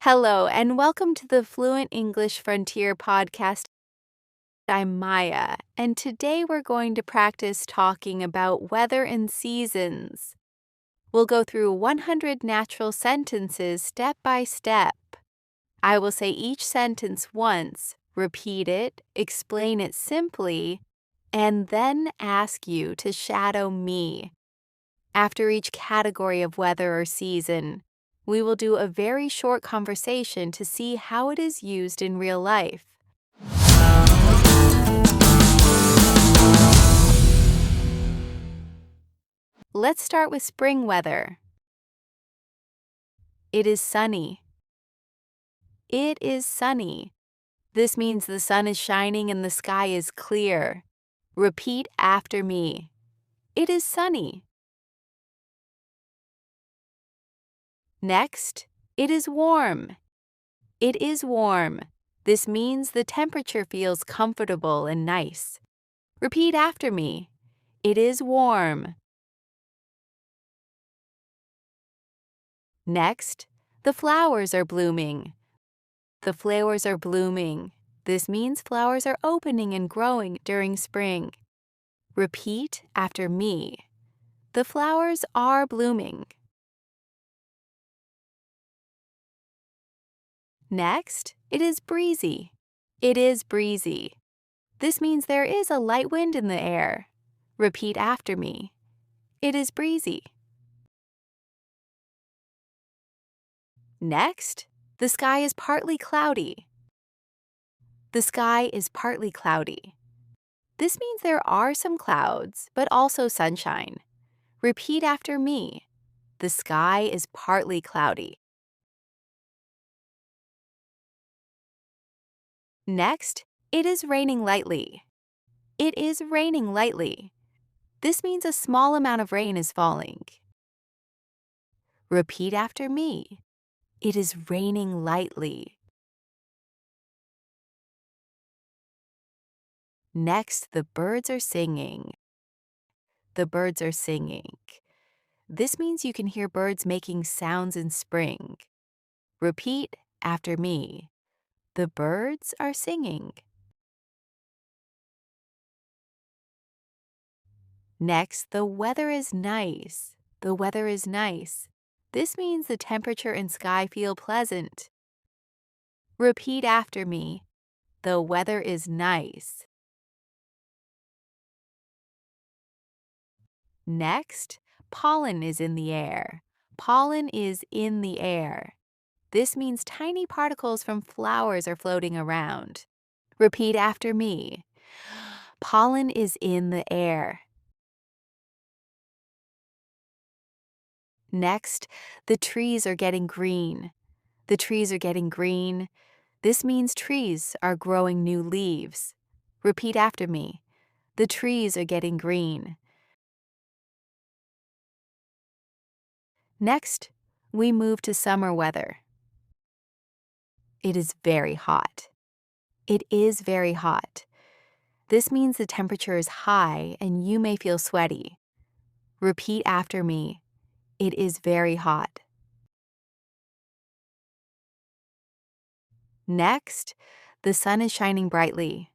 Hello, and welcome to the Fluent English Frontier Podcast. I'm Maya, and today we're going to practice talking about weather and seasons. We'll go through 100 natural sentences step by step. I will say each sentence once, repeat it, explain it simply, and then ask you to shadow me. After each category of weather or season, we will do a very short conversation to see how it is used in real life. Let's start with spring weather. It is sunny. It is sunny. This means the sun is shining and the sky is clear. Repeat after me. It is sunny. Next, it is warm. It is warm. This means the temperature feels comfortable and nice. Repeat after me. It is warm. Next, the flowers are blooming. The flowers are blooming. This means flowers are opening and growing during spring. Repeat after me. The flowers are blooming. Next, it is breezy. It is breezy. This means there is a light wind in the air. Repeat after me. It is breezy. Next, the sky is partly cloudy. The sky is partly cloudy. This means there are some clouds, but also sunshine. Repeat after me. The sky is partly cloudy. Next, it is raining lightly. It is raining lightly. This means a small amount of rain is falling. Repeat after me. It is raining lightly. Next, the birds are singing. The birds are singing. This means you can hear birds making sounds in spring. Repeat after me. The birds are singing. Next, the weather is nice. The weather is nice. This means the temperature and sky feel pleasant. Repeat after me. The weather is nice. Next, pollen is in the air. Pollen is in the air. This means tiny particles from flowers are floating around. Repeat after me. Pollen is in the air. Next, the trees are getting green. The trees are getting green. This means trees are growing new leaves. Repeat after me. The trees are getting green. Next, we move to summer weather. It is very hot. It is very hot. This means the temperature is high and you may feel sweaty. Repeat after me. It is very hot. Next, the sun is shining brightly.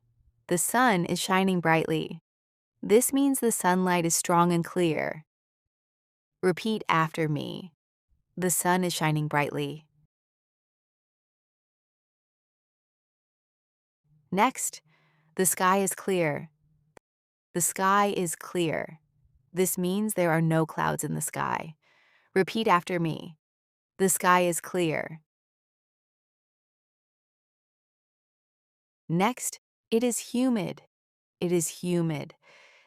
The sun is shining brightly. This means the sunlight is strong and clear. Repeat after me. The sun is shining brightly. Next, the sky is clear. The sky is clear. This means there are no clouds in the sky. Repeat after me. The sky is clear. Next, it is humid. It is humid.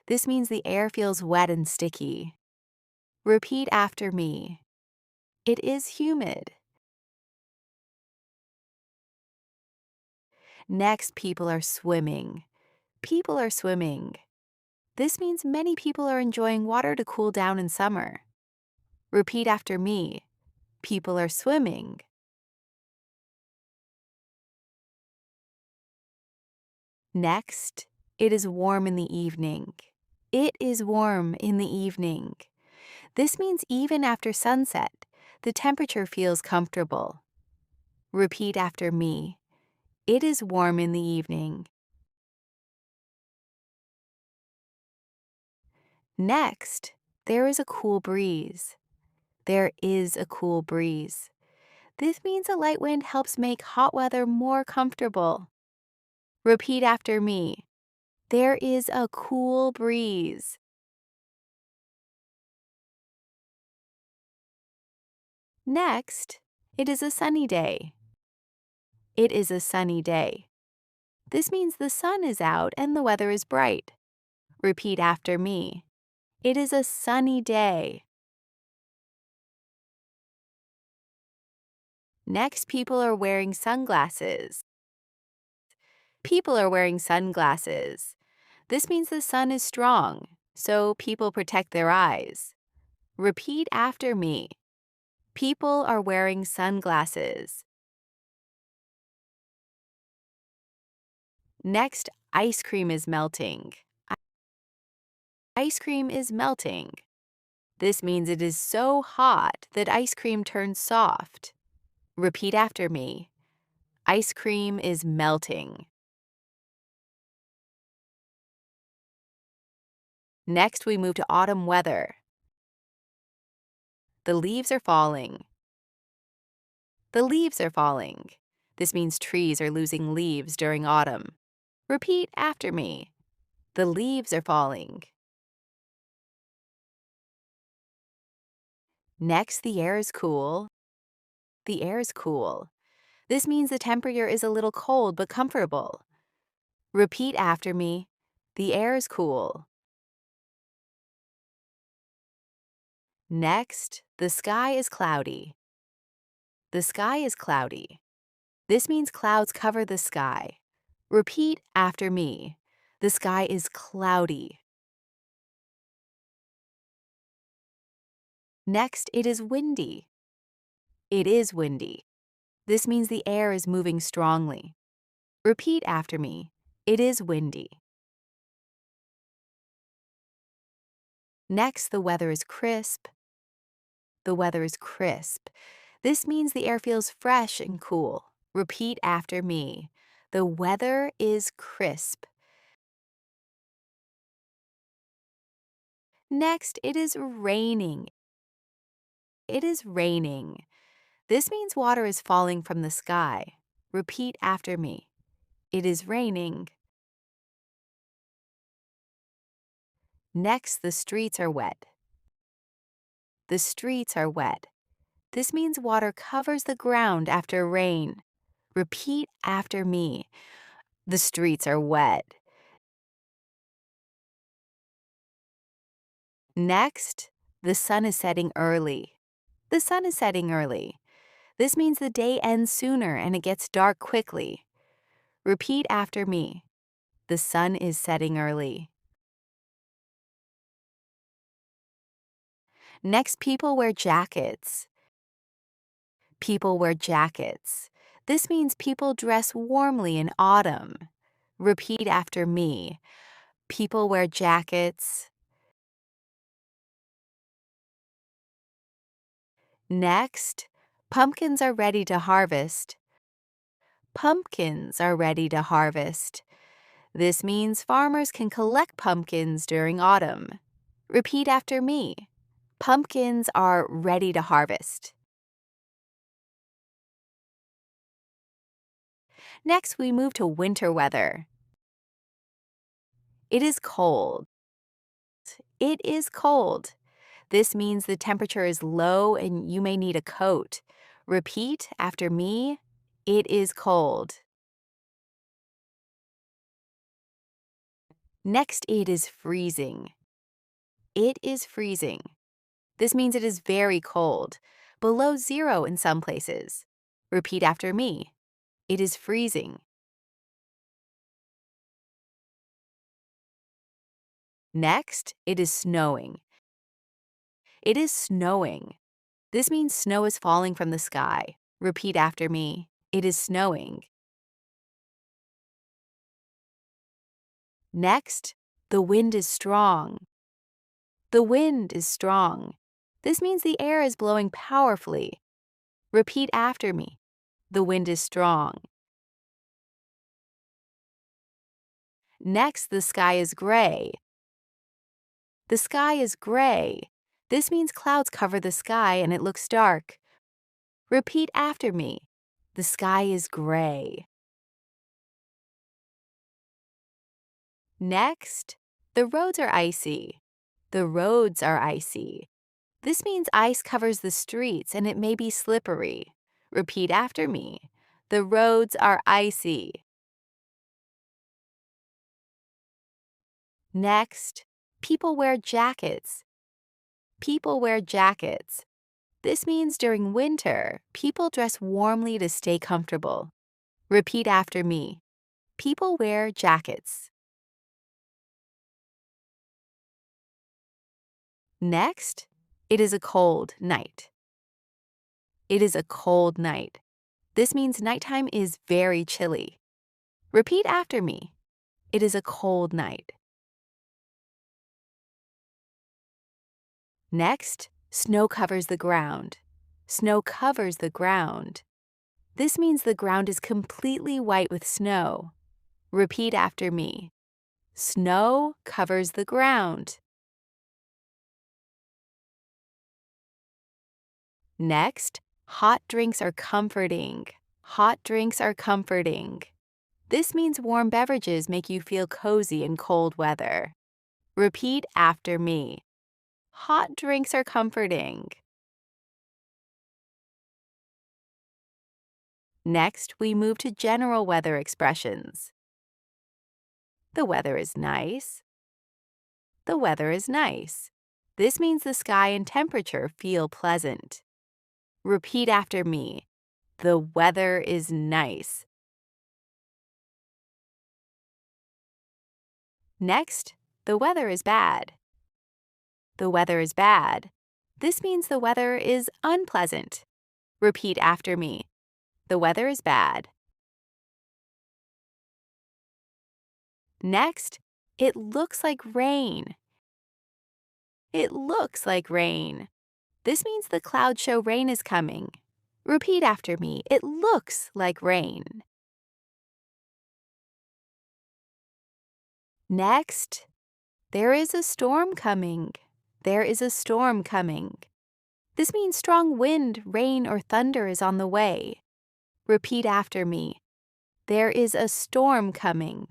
This means the air feels wet and sticky. Repeat after me. It is humid. Next, people are swimming. People are swimming. This means many people are enjoying water to cool down in summer. Repeat after me. People are swimming. Next, it is warm in the evening. It is warm in the evening. This means even after sunset, the temperature feels comfortable. Repeat after me. It is warm in the evening. Next, there is a cool breeze. There is a cool breeze. This means a light wind helps make hot weather more comfortable. Repeat after me. There is a cool breeze. Next, it is a sunny day. It is a sunny day. This means the sun is out and the weather is bright. Repeat after me. It is a sunny day. Next, people are wearing sunglasses. People are wearing sunglasses. This means the sun is strong, so people protect their eyes. Repeat after me. People are wearing sunglasses. Next, ice cream is melting. Ice cream is melting. This means it is so hot that ice cream turns soft. Repeat after me. Ice cream is melting. Next, we move to autumn weather. The leaves are falling. The leaves are falling. This means trees are losing leaves during autumn. Repeat after me. The leaves are falling. Next, the air is cool. The air is cool. This means the temperature is a little cold but comfortable. Repeat after me. The air is cool. Next, the sky is cloudy. The sky is cloudy. This means clouds cover the sky. Repeat after me. The sky is cloudy. Next, it is windy. It is windy. This means the air is moving strongly. Repeat after me. It is windy. Next, the weather is crisp. The weather is crisp. This means the air feels fresh and cool. Repeat after me. The weather is crisp. Next, it is raining. It is raining. This means water is falling from the sky. Repeat after me. It is raining. Next, the streets are wet. The streets are wet. This means water covers the ground after rain. Repeat after me. The streets are wet. Next, the sun is setting early. The sun is setting early. This means the day ends sooner and it gets dark quickly. Repeat after me. The sun is setting early. Next, people wear jackets. People wear jackets. This means people dress warmly in autumn. Repeat after me. People wear jackets. Next, pumpkins are ready to harvest. Pumpkins are ready to harvest. This means farmers can collect pumpkins during autumn. Repeat after me. Pumpkins are ready to harvest. Next, we move to winter weather. It is cold. It is cold. This means the temperature is low and you may need a coat. Repeat after me. It is cold. Next, it is freezing. It is freezing. This means it is very cold, below zero in some places. Repeat after me. It is freezing. Next, it is snowing. It is snowing. This means snow is falling from the sky. Repeat after me. It is snowing. Next, the wind is strong. The wind is strong. This means the air is blowing powerfully. Repeat after me. The wind is strong. Next, the sky is gray. The sky is gray. This means clouds cover the sky and it looks dark. Repeat after me. The sky is gray. Next, the roads are icy. The roads are icy. This means ice covers the streets and it may be slippery. Repeat after me. The roads are icy. Next, people wear jackets. People wear jackets. This means during winter, people dress warmly to stay comfortable. Repeat after me. People wear jackets. Next, it is a cold night. It is a cold night. This means nighttime is very chilly. Repeat after me. It is a cold night. Next, snow covers the ground. Snow covers the ground. This means the ground is completely white with snow. Repeat after me. Snow covers the ground. Next, hot drinks are comforting. Hot drinks are comforting. This means warm beverages make you feel cozy in cold weather. Repeat after me. Hot drinks are comforting. Next, we move to general weather expressions. The weather is nice. The weather is nice. This means the sky and temperature feel pleasant. Repeat after me. The weather is nice. Next, the weather is bad. The weather is bad. This means the weather is unpleasant. Repeat after me. The weather is bad. Next, it looks like rain. It looks like rain. This means the clouds show rain is coming. Repeat after me. It looks like rain. Next, there is a storm coming. There is a storm coming. This means strong wind, rain, or thunder is on the way. Repeat after me. There is a storm coming.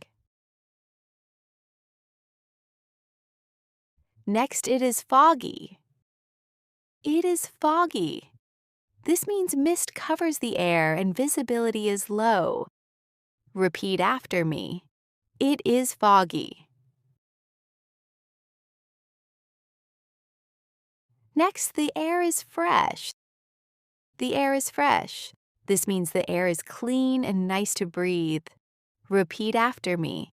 Next, it is foggy. It is foggy. This means mist covers the air and visibility is low. Repeat after me. It is foggy. Next, the air is fresh. The air is fresh. This means the air is clean and nice to breathe. Repeat after me.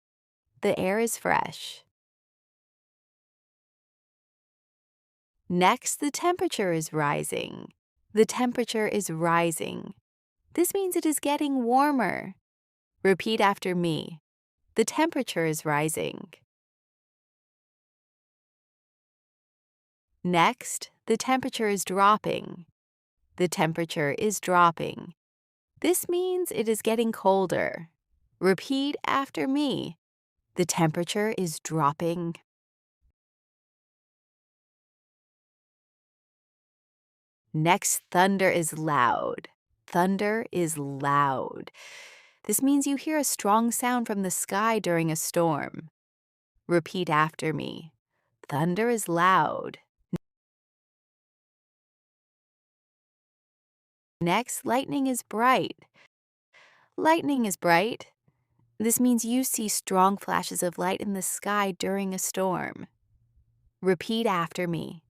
The air is fresh. Next, the temperature is rising. The temperature is rising. This means it is getting warmer. Repeat after me. The temperature is rising. Next, the temperature is dropping. The temperature is dropping. This means it is getting colder. Repeat after me. The temperature is dropping. Next, thunder is loud. Thunder is loud. This means you hear a strong sound from the sky during a storm. Repeat after me. Thunder is loud. Next, lightning is bright. Lightning is bright. This means you see strong flashes of light in the sky during a storm. Repeat after me.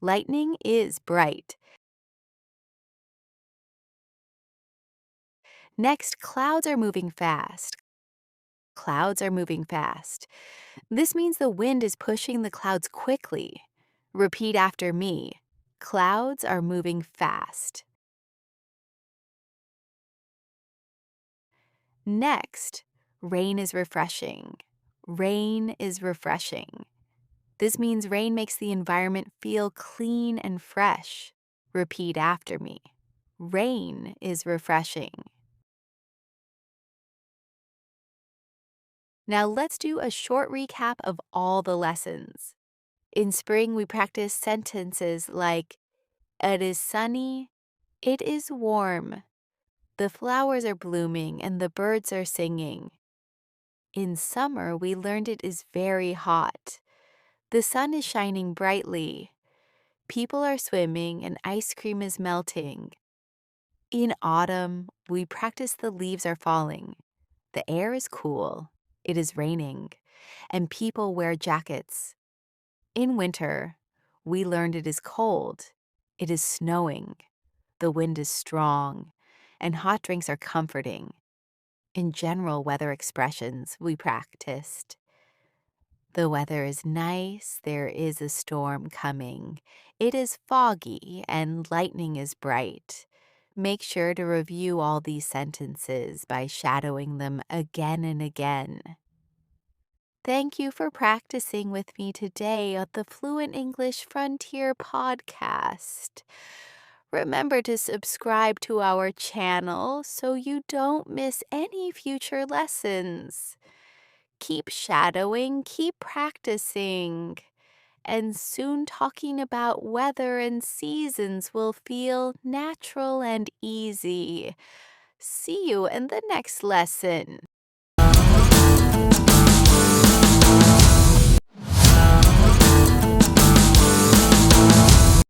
Lightning is bright. Next, clouds are moving fast. Clouds are moving fast. This means the wind is pushing the clouds quickly. Repeat after me. Clouds are moving fast. Next, rain is refreshing. Rain is refreshing. This means rain makes the environment feel clean and fresh. Repeat after me. Rain is refreshing. Now let's do a short recap of all the lessons. In spring, we practice sentences like, it is sunny, it is warm, the flowers are blooming and the birds are singing. In summer, we learned it is very hot. The sun is shining brightly. People are swimming and ice cream is melting. In autumn, we practice the leaves are falling. The air is cool. It is raining. And people wear jackets. In winter, we learned it is cold. It is snowing. The wind is strong. And hot drinks are comforting. In general weather expressions, we practiced. The weather is nice, there is a storm coming. It is foggy and lightning is bright. Make sure to review all these sentences by shadowing them again and again. Thank you for practicing with me today on the Fluent English Frontier Podcast. Remember to subscribe to our channel so you don't miss any future lessons. Keep shadowing, keep practicing, and soon talking about weather and seasons will feel natural and easy. See you in the next lesson.